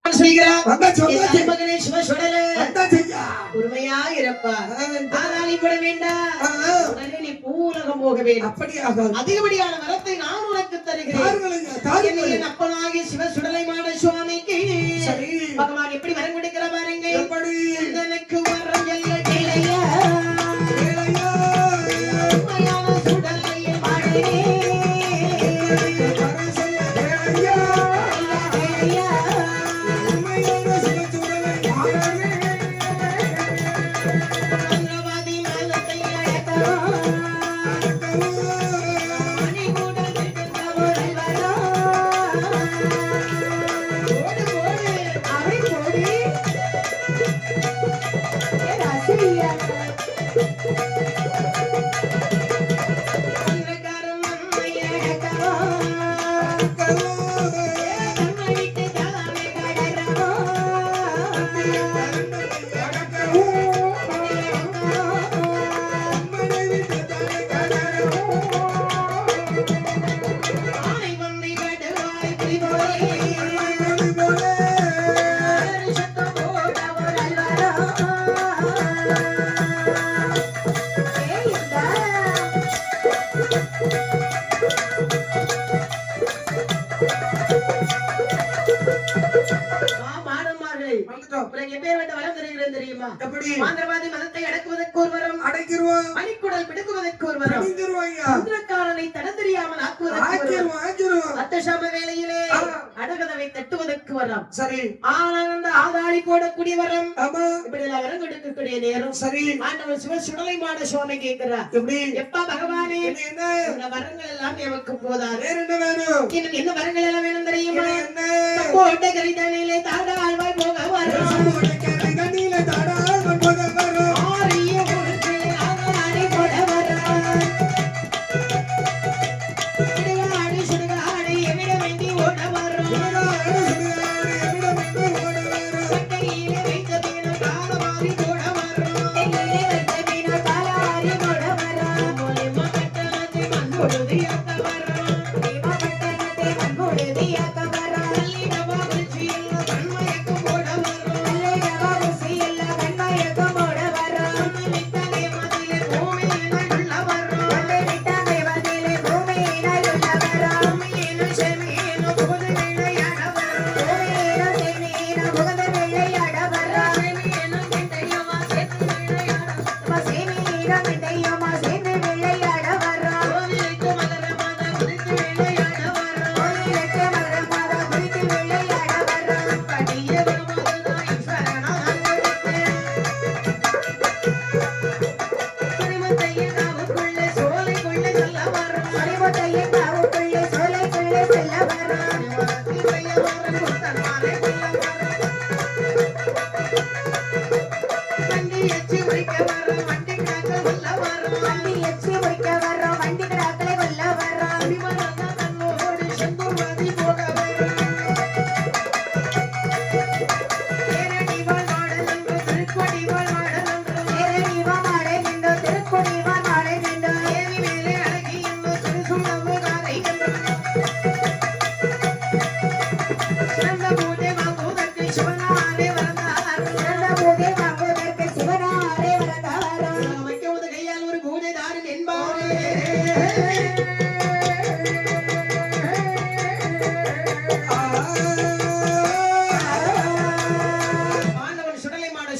மகனே சிவசுடல உரிமையா இருப்பா ஆனாலும் விட வேண்டாம் உடனே நீ பூலகம் போக வேண்டும் அப்படியாக அதிகப்படியான வரத்தை நான் உனக்கு தருகிறேன் என் அப்பனாகிய சிவசுடலை மாட சுவாமிக்கு பகவான் எப்படி வரம் கொடுக்கிற பாருங்க எப்படி எனக்கு வரம் எல்ல கேளையா சுடலை மாடே மாந்திரவாதி மதத்தை அடக்குவதற்கு ஒரு வரம் அடைக்கிறோம் மணிக்குடல் பிடுங்குவதற்கு ஒரு வரம் மந்திரக்காரனை தடம் தெரியாமல் ஆக்குவதற்கு அத்தசாம வேளையிலே அடகதவை தட்டுவதற்கு வரம் சரி ஆனந்த ஆதாளி போடக்கூடிய வரம் இப்படி எல்லாம் வரம் கொடுக்கக்கூடிய நேரம் சரி ஆண்டவன் சிவ சுடலை மாட சுவாமி கேட்கிறார் எப்படி எப்பா பகவானே என்ன வரங்கள் எல்லாம் எமக்கு போதாது வேற என்ன வேணும் இன்னும் என்ன வரங்கள் எல்லாம் வேணும் தெரியுமா என்ன போட்ட கரிதனிலே தாடாழ்வாய் போக வரும் கண்ணில தாடாழ்வாய் போக வரும் ஆரிய கொடுத்து ஆதாளி போட வரும் சுடுகாடு எவிட வேண்டி ஓட வரும் சட்டையிலே வைத்த மீன காலவாரி போட வரும் மூலிமா கட்டணத்தை மண்பொழுது ஏத்த வரும்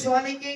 சுவாமிக்கு